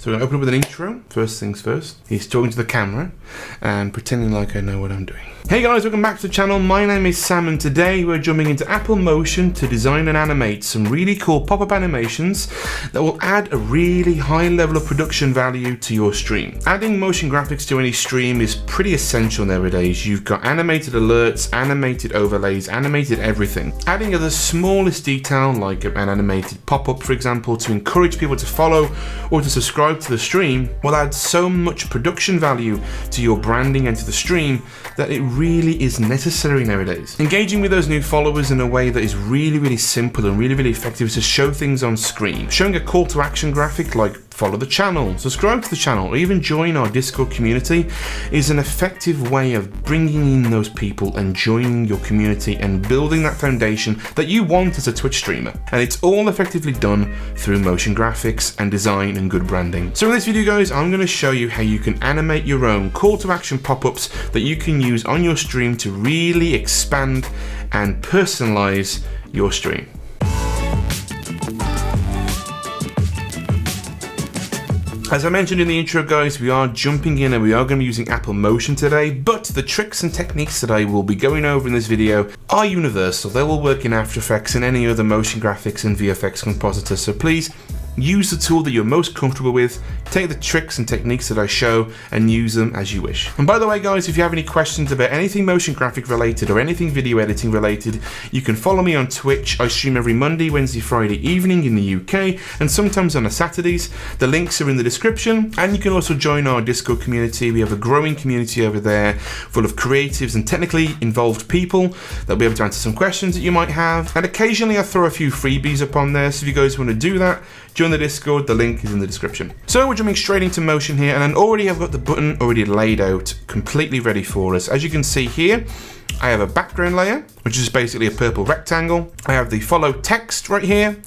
So we're going to open up with an intro, first things first. He's talking to the camera and pretending like I know what I'm doing. Hey guys, welcome back to the channel. My name is Sam and today we're jumping into Apple Motion to design and animate some really cool pop-up animations that will add a really high level of production value to your stream. Adding motion graphics to any stream is pretty essential nowadays. You've got animated alerts, animated overlays, animated everything. Adding the smallest detail like an animated pop-up, for example, to encourage people to follow or to subscribe to the stream will add so much production value to your branding and to the stream that it really is necessary nowadays. Engaging with those new followers in a way that is really simple and really effective is to show things on screen. Showing a call to action graphic like follow the channel, subscribe to the channel, or even join our Discord community is an effective way of bringing in those people and joining your community and building that foundation that you want as a Twitch streamer. And it's all effectively done through motion graphics and design and good branding. So in this video guys, I'm going to show you how you can animate your own call to action pop-ups that you can use on your stream to really expand and personalize your stream. As I mentioned in the intro guys, we are jumping in and we are going to be using Apple Motion today, but the tricks and techniques that I will be going over in this video are universal. They will work in After Effects and any other motion graphics and VFX compositor, so please use the tool that you're most comfortable with, take the tricks and techniques that I show and use them as you wish. And by the way guys, if you have any questions about anything motion graphic related or anything video editing related, you can follow me on Twitch. I stream every Monday, Wednesday, Friday evening in the UK and sometimes on the Saturdays. The links are in the description and you can also join our Discord community. We have a growing community over there full of creatives and technically involved people that'll be able to answer some questions that you might have. And occasionally I throw a few freebies up on there, so if you guys want to do that, join the Discord, the link is in the description. So we're jumping straight into Motion here, and then already I've got the button already laid out, completely ready for us. As you can see here, I have a background layer, which is basically a purple rectangle. I have the follow text right here.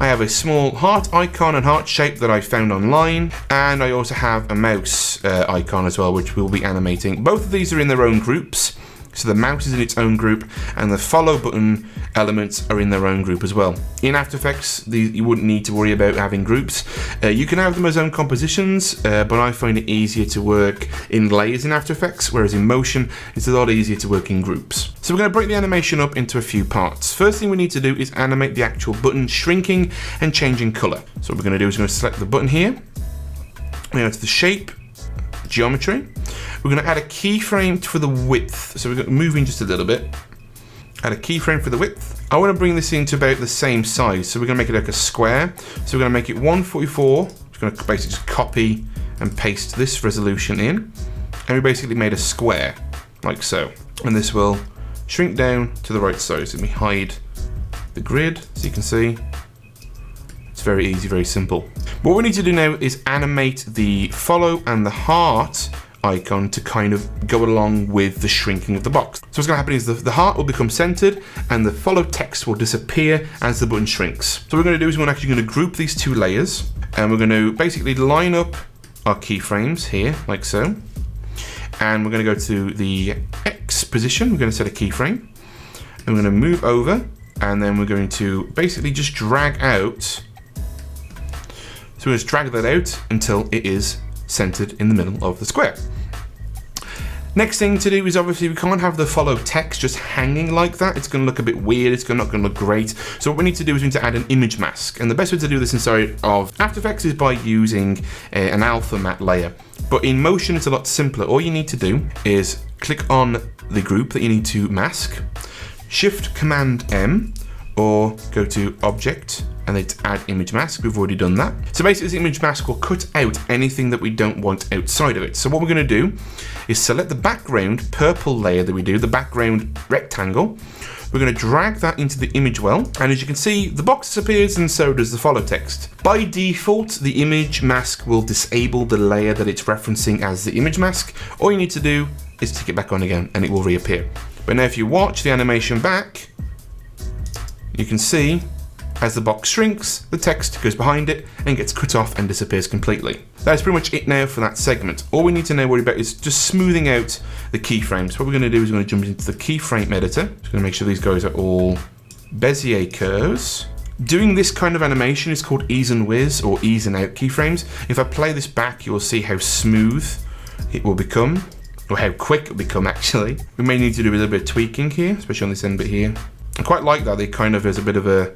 I have a small heart icon and heart shape that I found online. And I also have a mouse icon as well, which we'll be animating. Both of these are in their own groups. So the mouse is in its own group and the follow button elements are in their own group as well. In After Effects, you wouldn't need to worry about having groups. You can have them as own compositions, but I find it easier to work in layers in After Effects, whereas in Motion, it's a lot easier to work in groups. So we're going to break the animation up into a few parts. First thing we need to do is animate the actual button shrinking and changing color. So what we're going to do is we're going to select the button here. We go to the shape, geometry. We're going to add a keyframe for the width. So we're going to move in just a little bit. Add a keyframe for the width. I want to bring this into about the same size. So we're going to make it like a square. So we're going to make it 144. Just going to basically just copy and paste this resolution in. And we basically made a square, like so. And this will shrink down to the right size. Let me hide the grid so you can see. It's very easy, very simple. What we need to do now is animate the follow and the heart icon to kind of go along with the shrinking of the box. So what's going to happen is the heart will become centered and the follow text will disappear as the button shrinks. So what we're going to do is we're actually going to group these two layers and we're going to basically line up our keyframes here like so. And we're going to go to the X position. We're going to set a keyframe and we're going to move over and then we're going to basically just drag out. So we're going to drag that out until it is centered in the middle of the square. Next thing to do is obviously we can't have the follow text just hanging like that. It's going to look a bit weird. It's not going to look great. So what we need to do is we need to add an image mask. And the best way to do this inside of After Effects is by using an alpha matte layer. But in Motion, it's a lot simpler. All you need to do is click on the group that you need to mask, Shift Command M, or go to Object, and then add image mask. We've already done that. So basically this image mask will cut out anything that we don't want outside of it. So what we're going to do is select the background purple layer that we do, the background rectangle. We're going to drag that into the image well, and as you can see, the box disappears and so does the follow text. By default, the image mask will disable the layer that it's referencing as the image mask. All you need to do is tick it back on again and it will reappear. But now if you watch the animation back, you can see as the box shrinks, the text goes behind it and gets cut off and disappears completely. That's pretty much it now for that segment. All we need to now worry about is just smoothing out the keyframes. What we're going to do is we're going to jump into the keyframe editor. Just going to make sure these guys are all Bezier curves. Doing this kind of animation is called ease and whiz or ease and out keyframes. If I play this back, you'll see how smooth it will become, or how quick it will become actually. We may need to do a little bit of tweaking here, especially on this end bit here. I quite like that. It kind of has a bit of a,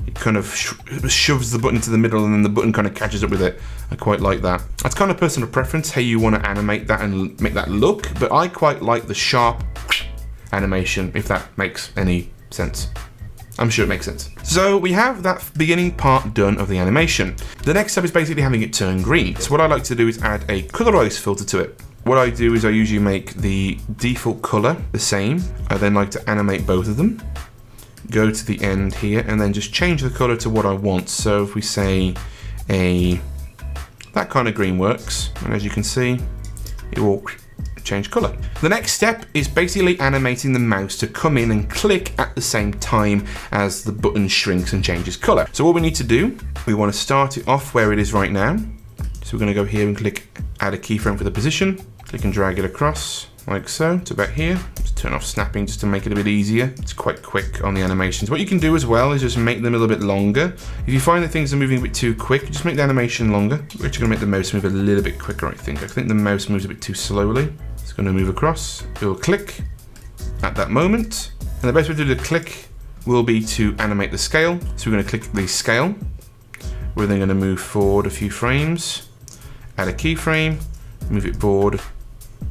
it kind of shoves the button to the middle and then the button kind of catches up with it. I quite like that. That's kind of personal preference, how you want to animate that and make that look, but I quite like the sharp animation, if that makes any sense. I'm sure it makes sense. So we have that beginning part done of the animation. The next step is basically having it turn green. So what I like to do is add a colorize filter to it. What I do is I usually make the default color the same. I then like to animate both of them. Go to the end here and then just change the color to what I want. So if we say that kind of green works, and as you can see, it will change color. The next step is basically animating the mouse to come in and click at the same time as the button shrinks and changes color. So what we need to do, we want to start it off where it is right now. So we're going to go here and click add a keyframe for the position, click and drag it across like so to about here. Just turn off snapping just to make it a bit easier. It's quite quick on the animations. What you can do as well is just make them a little bit longer. If you find that things are moving a bit too quick, just make the animation longer. We're actually going to make the mouse move a little bit quicker, I think. I think the mouse moves a bit too slowly. It's going to move across. It will click at that moment. And the best way to do the click will be to animate the scale. So we're going to click the scale. We're then going to move forward a few frames, add a keyframe, move it forward,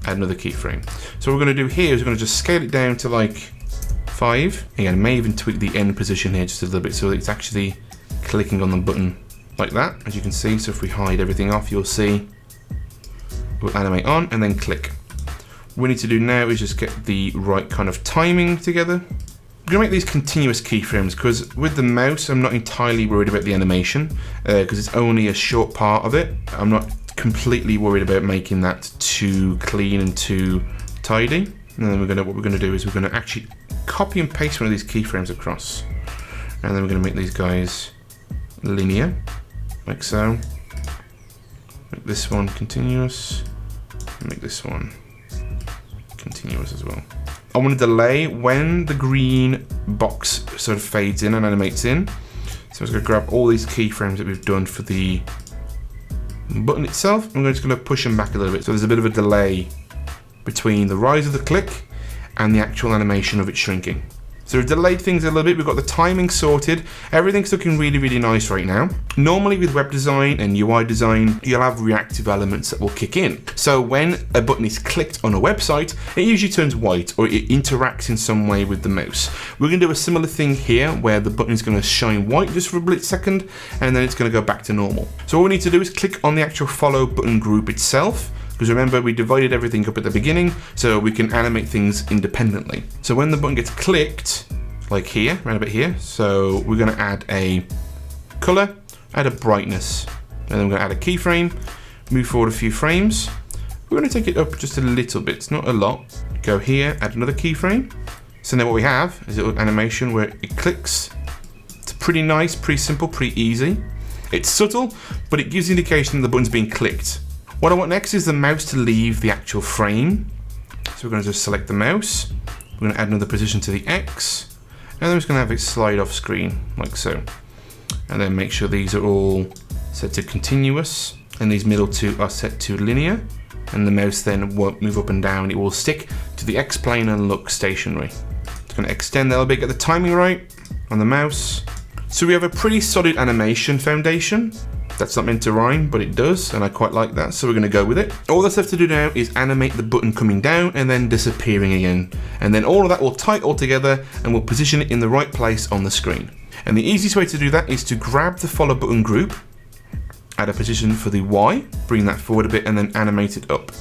add another keyframe. So what we're going to do here is we're going to just scale it down to like 5. Again, I may even tweak the end position here just a little bit so that it's actually clicking on the button like that, as you can see. So if we hide everything off, you'll see we'll animate on and then click. What we need to do now is just get the right kind of timing together. We're going to make these continuous keyframes because with the mouse, I'm not entirely worried about the animation because it's only a short part of it. I'm not completely worried about making that too clean and too tidy. And then what we're going to do is we're going to actually copy and paste one of these keyframes across. And then we're going to make these guys linear, like so. Make this one continuous. Make this one continuous as well. I want to delay when the green box sort of fades in and animates in. So I'm just going to grab all these keyframes that we've done for the button itself. I'm just going to push them back a little bit. So there's a bit of a delay between the rise of the click and the actual animation of it shrinking. So we've delayed things a little bit. We've got the timing sorted. Everything's looking really, really nice right now. Normally with web design and UI design, you'll have reactive elements that will kick in. So when a button is clicked on a website, it usually turns white or it interacts in some way with the mouse. We're going to do a similar thing here where the button is going to shine white just for a split second and then it's going to go back to normal. So what we need to do is click on the actual follow button group itself. Because remember, we divided everything up at the beginning so we can animate things independently. So when the button gets clicked, like here, right about here, so we're going to add a color, add a brightness, and then we're going to add a keyframe, move forward a few frames. We're going to take it up just a little bit, it's not a lot. Go here, add another keyframe. So now what we have is a little animation where it clicks. It's pretty nice, pretty simple, pretty easy. It's subtle, but it gives the indication that the button's being clicked. What I want next is the mouse to leave the actual frame. So we're going to just select the mouse. We're going to add another position to the X. And then we're just going to have it slide off screen like so. And then make sure these are all set to continuous. And these middle two are set to linear. And the mouse then won't move up and down. It will stick to the X plane and look stationary. It's going to extend that a little bit, get the timing right on the mouse. So we have a pretty solid animation foundation. That's not meant to rhyme, but it does, and I quite like that, so we're going to go with it. All that's left to do now is animate the button coming down and then disappearing again. And then all of that will tie all together and we'll position it in the right place on the screen. And the easiest way to do that is to grab the follow button group, add a position for the Y, bring that forward a bit and then animate it up.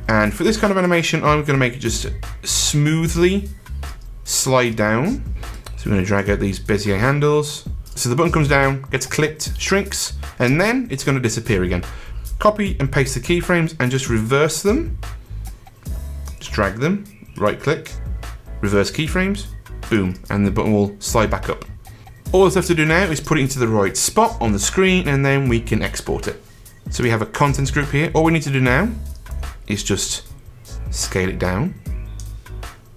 And for this kind of animation, I'm going to make it just smoothly slide down. So we're going to drag out these Bezier handles. So the button comes down, gets clicked, shrinks, and then it's going to disappear again. Copy and paste the keyframes and just reverse them. Just drag them, right click, reverse keyframes, boom, and the button will slide back up. All that's left to do now is put it into the right spot on the screen and then we can export it. So we have a contents group here. All we need to do now is just scale it down,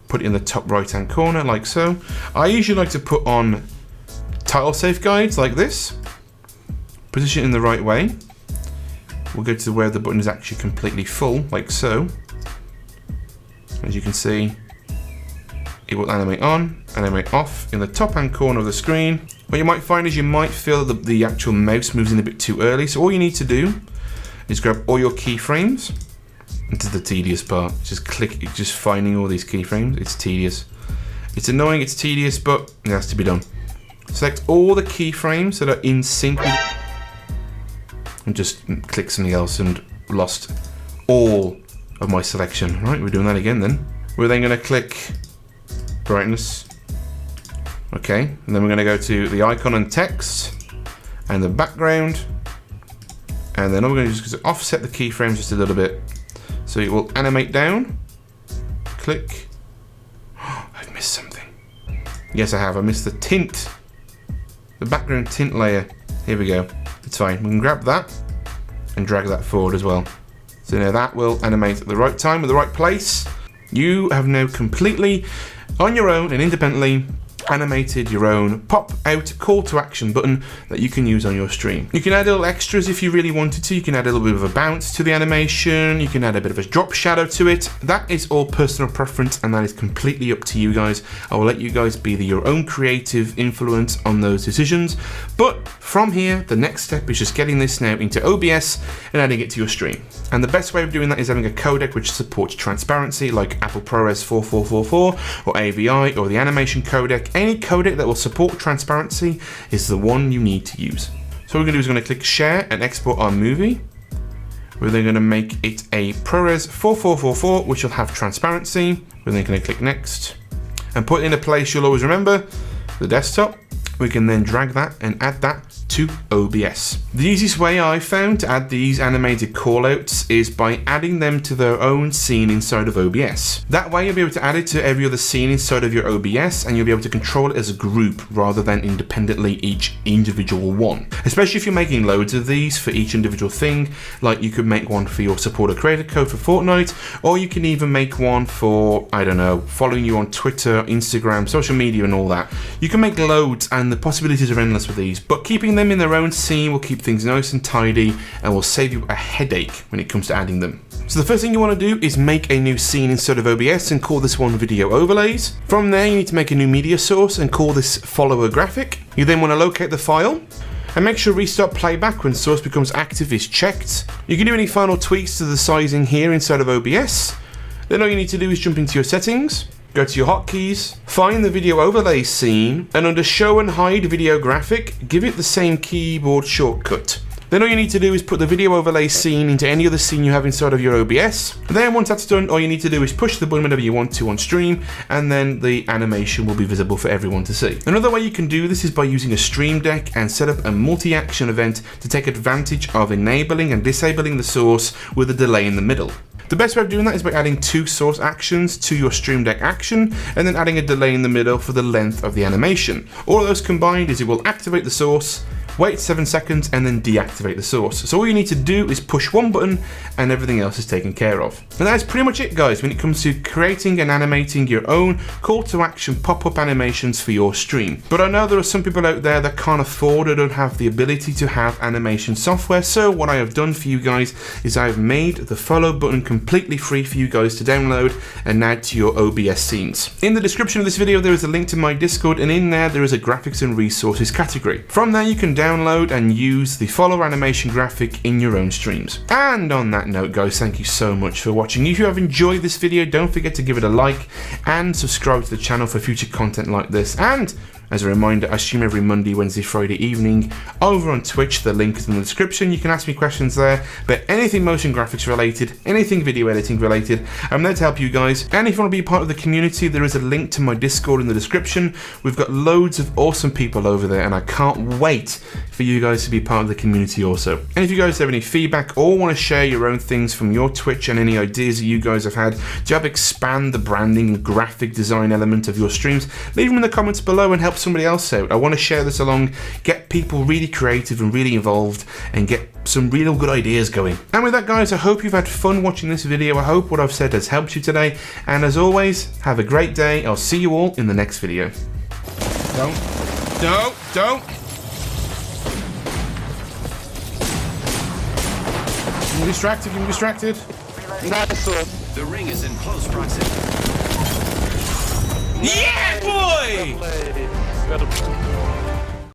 put it in the top right hand corner like so. I usually like to put on tile safe guides like this. Position it in the right way. We'll go to where the button is actually completely full, like so. As you can see, it will animate on, animate off in the top hand corner of the screen. What you might find is you might feel that the actual mouse moves in a bit too early. So all you need to do is grab all your keyframes. This is the tedious part. Just finding all these keyframes. It's tedious. It's annoying, it's tedious, but it has to be done. Select all the keyframes that are in sync with, and just click something else and lost all of my selection. Right, we're doing that again then. We're then going to click brightness. Okay, and then we're going to go to the icon and text and the background. And then I'm going to just offset the keyframes just a little bit. So it will animate down. Click. Oh, I've missed something. Yes, I have. I missed the tint. The background tint layer. Here we go. It's fine. We can grab that and drag that forward as well. So now that will animate at the right time, at the right place. You have now completely, on your own and independently, animated your own pop out call to action button that you can use on your stream. You can add little extras if you really wanted to. You can add a little bit of a bounce to the animation. You can add a bit of a drop shadow to it. That is all personal preference and that is completely up to you guys. I will let you guys be your own creative influence on those decisions. But from here, the next step is just getting this now into OBS and adding it to your stream. And the best way of doing that is having a codec which supports transparency like Apple ProRes 4444 or AVI or the animation codec. Any codec that will support transparency is the one you need to use. So what we're going to do is going to click share and export our movie. We're then going to make it a ProRes 4444 which will have transparency. We're then going to click next and put it in a place you'll always remember, the desktop. We can then drag that and add that to OBS. The easiest way I found to add these animated callouts is by adding them to their own scene inside of OBS. That way you'll be able to add it to every other scene inside of your OBS and you'll be able to control it as a group rather than independently each individual one. Especially if you're making loads of these for each individual thing, like you could make one for your supporter creator code for Fortnite, or you can even make one for, I don't know, following you on Twitter, Instagram, social media and all that. You can make loads and the possibilities are endless with these, but keeping them in their own scene will keep things nice and tidy and will save you a headache when it comes to adding them. So the first thing you want to do is make a new scene inside of OBS and call this one video overlays. From there you need to make a new media source and call this follower graphic. You then want to locate the file and make sure restart playback when source becomes active is checked. You can do any final tweaks to the sizing here inside of OBS. Then all you need to do is jump into your settings. Go to your hotkeys, find the video overlay scene, and under show and hide video graphic, give it the same keyboard shortcut. Then all you need to do is put the video overlay scene into any other scene you have inside of your OBS. Then once that's done, all you need to do is push the button whenever you want to on stream, and then the animation will be visible for everyone to see. Another way you can do this is by using a Stream Deck and set up a multi-action event to take advantage of enabling and disabling the source with a delay in the middle. The best way of doing that is by adding 2 source actions to your Stream Deck action and then adding a delay in the middle for the length of the animation. All of those combined is it will activate the source, wait 7 seconds and then deactivate the source. So all you need to do is push one button and everything else is taken care of. And that is pretty much it guys when it comes to creating and animating your own call to action pop-up animations for your stream. But I know there are some people out there that can't afford or don't have the ability to have animation software, so what I have done for you guys is I've made the follow button completely free for you guys to download and add to your OBS scenes. In the description of this video there is a link to my Discord and in there is a graphics and resources category. From there you can download and use the follow animation graphic in your own streams. And on that note guys, thank you so much for watching. If you have enjoyed this video, don't forget to give it a like and subscribe to the channel for future content like this. And as a reminder, I stream every Monday, Wednesday, Friday evening over on Twitch. The link is in the description. You can ask me questions there, but anything motion graphics related, anything video editing related, I'm there to help you guys. And if you want to be part of the community, there is a link to my Discord in the description. We've got loads of awesome people over there and I can't wait for you guys to be part of the community also. And if you guys have any feedback or want to share your own things from your Twitch and any ideas that you guys have had to help expand the branding and graphic design element of your streams, leave them in the comments below and help somebody else out. I want to share this along, get people really creative and really involved and get some real good ideas going. And with that guys, I hope you've had fun watching this video. I hope what I've said has helped you today, and as always, have a great day. I'll see you all in the next video. No. Don't. I'm distracted. I'm distracted. Nice one. The ring is in close proximity. Yeah, boy! Got him.